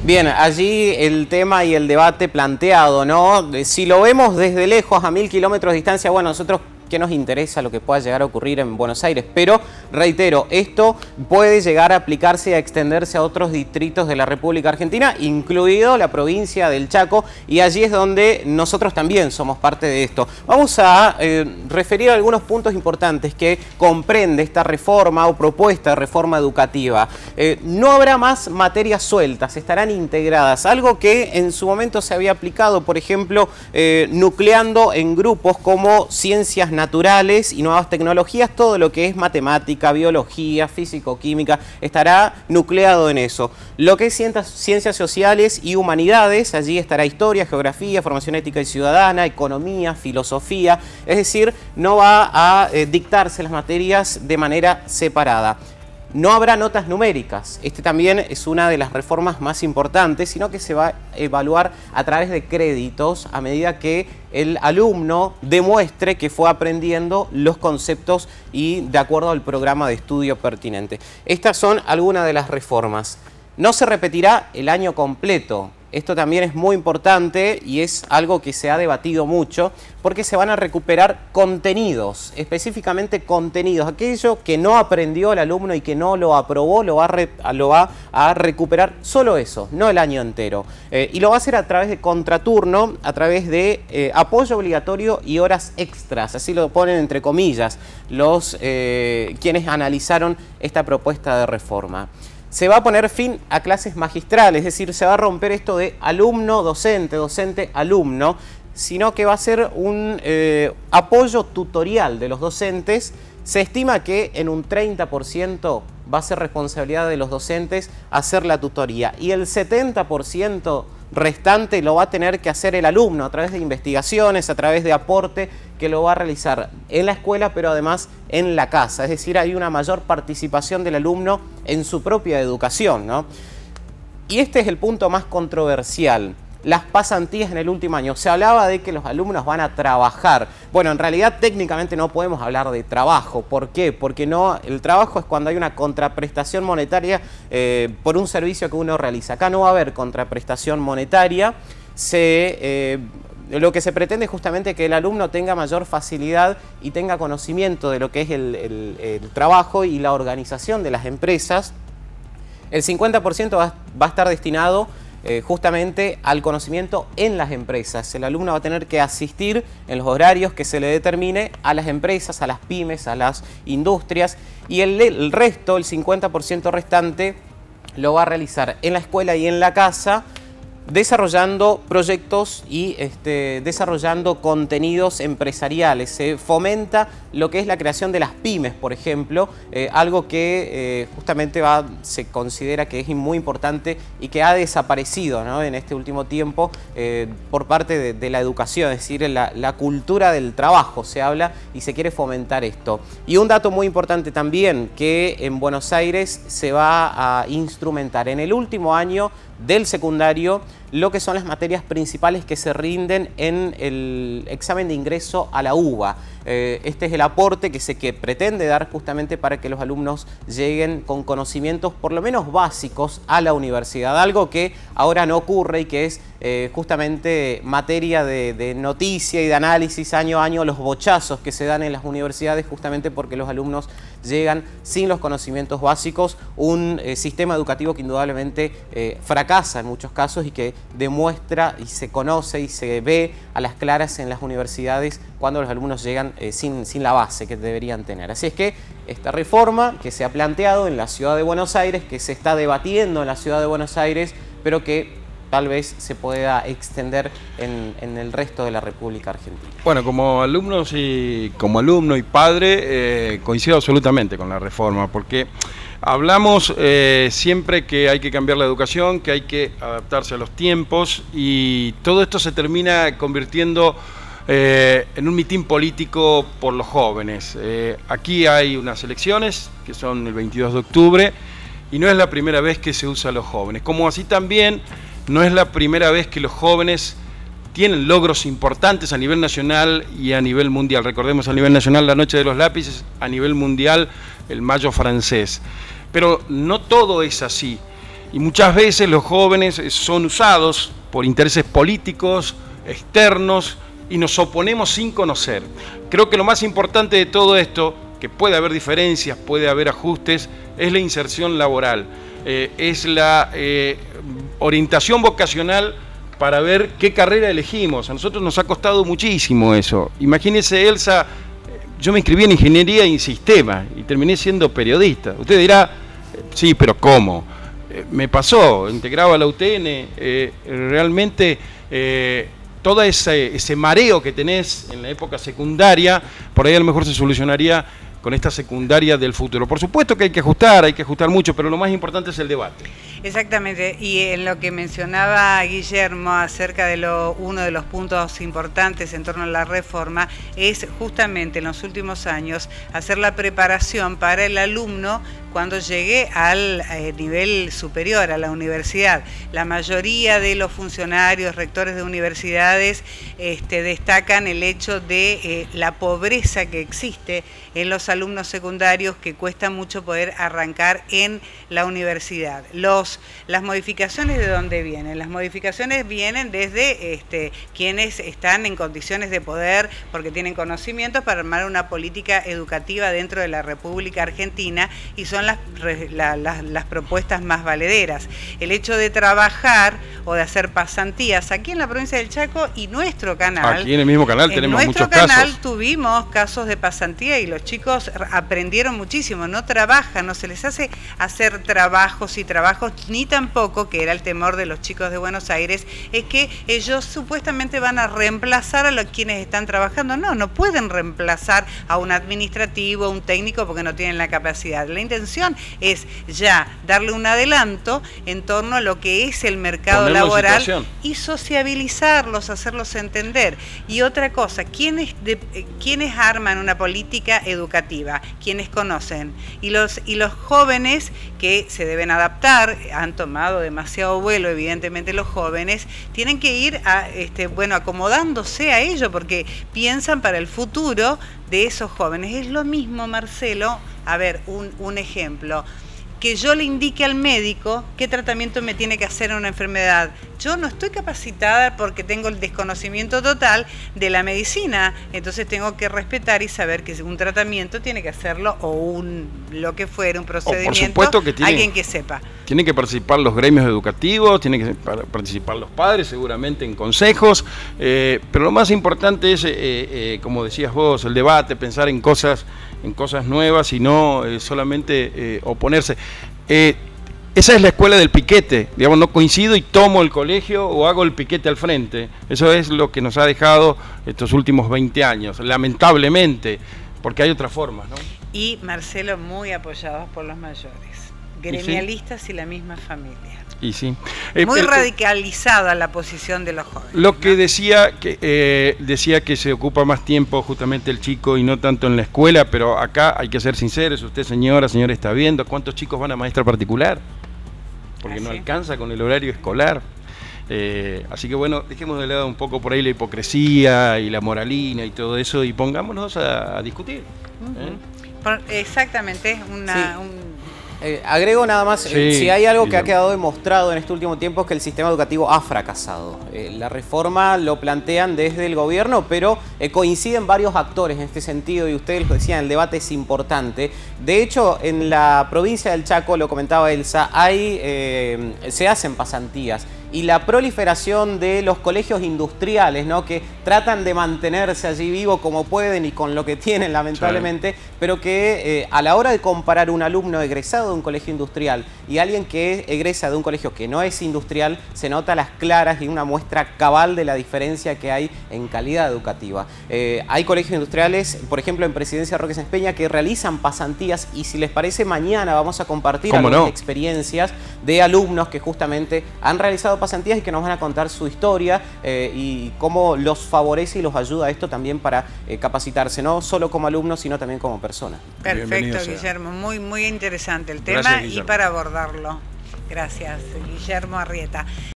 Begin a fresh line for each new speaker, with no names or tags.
Bien, allí el tema y el debate planteado, ¿no? Si lo vemos desde lejos, a 1000 kilómetros de distancia, bueno, nosotros qué nos interesa lo que pueda llegar a ocurrir en Buenos Aires, pero reitero, esto puede llegar a aplicarse y a extenderse a otros distritos de la República Argentina, incluido la provincia del Chaco, y allí es donde nosotros también somos parte de esto. Vamos a referir algunos puntos importantes que comprende esta reforma o propuesta de reforma educativa. No habrá más materias sueltas, estarán integradas, algo que en su momento se había aplicado, por ejemplo, nucleando en grupos como ciencias naturales y nuevas tecnologías, todo lo que es matemática, biología, físico-química, estará nucleado en eso. Lo que es ciencias sociales y humanidades, allí estará historia, geografía, formación ética y ciudadana, economía, filosofía, es decir, no va a dictarse las materias de manera separada. No habrá notas numéricas, este también es una de las reformas más importantes, sino que se va a evaluar a través de créditos a medida que el alumno demuestre que fue aprendiendo los conceptos y de acuerdo al programa de estudio pertinente. Estas son algunas de las reformas. No se repetirá el año completo. Esto también es muy importante y es algo que se ha debatido mucho porque se van a recuperar contenidos, específicamente contenidos. Aquello que no aprendió el alumno y que no lo aprobó lo va a recuperar solo eso, no el año entero. Y lo va a hacer a través de contraturno, a través de apoyo obligatorio y horas extras, así lo ponen entre comillas los quienes analizaron esta propuesta de reforma. Se va a poner fin a clases magistrales, es decir, se va a romper esto de alumno-docente, docente-alumno, sino que va a ser un apoyo tutorial de los docentes. Se estima que en un 30% va a ser responsabilidad de los docentes hacer la tutoría y el 70% restante lo va a tener que hacer el alumno a través de investigaciones, a través de aporte que lo va a realizar en la escuela, pero además en la casa. Es decir, hay una mayor participación del alumno en su propia educación, ¿no? Y este es el punto más controversial. Las pasantías en el último año. Se hablaba de que los alumnos van a trabajar. Bueno, en realidad técnicamente no podemos hablar de trabajo. ¿Por qué? Porque no, el trabajo es cuando hay una contraprestación monetaria por un servicio que uno realiza. Acá no va a haber contraprestación monetaria. Lo que se pretende es justamente que el alumno tenga mayor facilidad y tenga conocimiento de lo que es el trabajo y la organización de las empresas. El 50% va a estar destinado justamente al conocimiento en las empresas. El alumno va a tener que asistir en los horarios que se le determine a las empresas, a las pymes, a las industrias, y el resto, el 50% restante, lo va a realizar en la escuela y en la casa, desarrollando proyectos y desarrollando contenidos empresariales. Se fomenta lo que es la creación de las pymes, por ejemplo, algo que justamente se considera que es muy importante y que ha desaparecido, ¿no?, en este último tiempo por parte de la educación, es decir, la cultura del trabajo se habla y se quiere fomentar esto. Y un dato muy importante también, que en Buenos Aires se va a instrumentar en el último año del secundario lo que son las materias principales que se rinden en el examen de ingreso a la UBA. Este es el aporte que pretende dar justamente para que los alumnos lleguen con conocimientos por lo menos básicos a la universidad, algo que ahora no ocurre y que es justamente materia de noticia y de análisis año a año, los bochazos que se dan en las universidades justamente porque los alumnos llegan sin los conocimientos básicos, un sistema educativo que indudablemente fracasa en muchos casos y que demuestra y se conoce y se ve a las claras en las universidades cuando los alumnos llegan sin la base que deberían tener. Así es que esta reforma que se ha planteado en la ciudad de Buenos Aires, que se está debatiendo en la ciudad de Buenos Aires, pero que tal vez se pueda extender en el resto de la República Argentina.
Bueno, como alumno y padre, coincido absolutamente con la reforma, porque hablamos siempre que hay que cambiar la educación, que hay que adaptarse a los tiempos, y todo esto se termina convirtiendo en un mitin político por los jóvenes. Aquí hay unas elecciones que son el 22 de octubre y no es la primera vez que se usa a los jóvenes, como así también no es la primera vez que los jóvenes tienen logros importantes a nivel nacional y a nivel mundial. Recordemos, a nivel nacional la Noche de los Lápices, a nivel mundial el Mayo francés. Pero no todo es así. Y muchas veces los jóvenes son usados por intereses políticos, externos, y nos oponemos sin conocer. Creo que lo más importante de todo esto, que puede haber diferencias, puede haber ajustes, es la inserción laboral, es la orientación vocacional para ver qué carrera elegimos. A nosotros nos ha costado muchísimo eso. Imagínese, Elsa, yo me inscribí en Ingeniería y Sistemas y terminé siendo periodista. Usted dirá, sí, pero ¿cómo? Me pasó, integraba la UTN, realmente todo ese mareo que tenés en la época secundaria, por ahí a lo mejor se solucionaría con esta secundaria del futuro. Por supuesto que hay que ajustar mucho, pero lo más importante es el debate.
Exactamente, y en lo que mencionaba Guillermo acerca de uno de los puntos importantes en torno a la reforma es justamente en los últimos años hacer la preparación para el alumno cuando llegue al nivel superior, a la universidad. La mayoría de los funcionarios, rectores de universidades destacan el hecho de la pobreza que existe en los alumnos secundarios, que cuesta mucho poder arrancar en la universidad. Las modificaciones, ¿de dónde vienen? Las modificaciones vienen desde quienes están en condiciones de poder, porque tienen conocimientos para armar una política educativa dentro de la República Argentina, y son las propuestas más valederas. El hecho de trabajar o de hacer pasantías aquí en la provincia del Chaco y nuestro canal.
Aquí en el mismo canal tenemos muchos casos.
En nuestro canal tuvimos casos de pasantía y los chicos aprendieron muchísimo. No trabajan, no se les hace hacer trabajos y trabajos, ni tampoco, que era el temor de los chicos de Buenos Aires, es que ellos supuestamente van a reemplazar a los quienes están trabajando. No pueden reemplazar a un administrativo, a un técnico, porque no tienen la capacidad. La intención es ya darle un adelanto en torno a lo que es el mercado laboral y sociabilizarlos, hacerlos entender. Y otra cosa, ¿quiénes arman una política educativa? Quienes conocen. Y los jóvenes que se deben adaptar, han tomado demasiado vuelo, evidentemente los jóvenes, tienen que ir acomodándose a ello, porque piensan para el futuro de esos jóvenes. Es lo mismo, Marcelo, a ver, un ejemplo, que yo le indique al médico qué tratamiento me tiene que hacer en una enfermedad. Yo no estoy capacitada porque tengo el desconocimiento total de la medicina, entonces tengo que respetar y saber que un tratamiento tiene que hacerlo, o lo que fuera, un procedimiento,
por supuesto que
alguien que sepa.
Tienen que participar los gremios educativos, tienen que participar los padres seguramente en consejos, pero lo más importante es, como decías vos, el debate, pensar en cosas nuevas y no solamente oponerse. Esa es la escuela del piquete, digamos, no coincido y tomo el colegio o hago el piquete al frente. Eso es lo que nos ha dejado estos últimos 20 años, lamentablemente, porque hay otras formas, ¿no?
Y, Marcelo, muy apoyados por los mayores, gremialistas y la misma familia.
Y sí.
Muy radicalizada la posición de los jóvenes.
Lo que decía que se ocupa más tiempo justamente el chico y no tanto en la escuela, pero acá hay que ser sinceros. Usted, señora, está viendo cuántos chicos van a maestra particular, porque no alcanza con el horario escolar. Así que bueno, dejemos de lado un poco por ahí la hipocresía y la moralina y todo eso, y pongámonos a discutir.
Exactamente,
agrego nada más, si hay algo que ha quedado demostrado en este último tiempo es que el sistema educativo ha fracasado. La reforma lo plantean desde el gobierno, pero coinciden varios actores en este sentido, y ustedes lo decían, el debate es importante. De hecho, en la provincia del Chaco, lo comentaba Elsa, se hacen pasantías. Y la proliferación de los colegios industriales, ¿no?, que tratan de mantenerse allí vivo como pueden y con lo que tienen, lamentablemente, pero que a la hora de comparar un alumno egresado de un colegio industrial y alguien que egresa de un colegio que no es industrial, se nota a las claras y una muestra cabal de la diferencia que hay en calidad educativa. Hay colegios industriales, por ejemplo, en Presidencia Roque Sáenz Peña, que realizan pasantías, y si les parece, mañana vamos a compartir algunas experiencias de alumnos que justamente han realizado pasantías y que nos van a contar su historia y cómo los favorece y los ayuda a esto también para capacitarse, no solo como alumnos, sino también como persona.
Perfecto, Guillermo, muy interesante el tema. Gracias, y para abordarlo. Gracias, Guillermo Arrieta.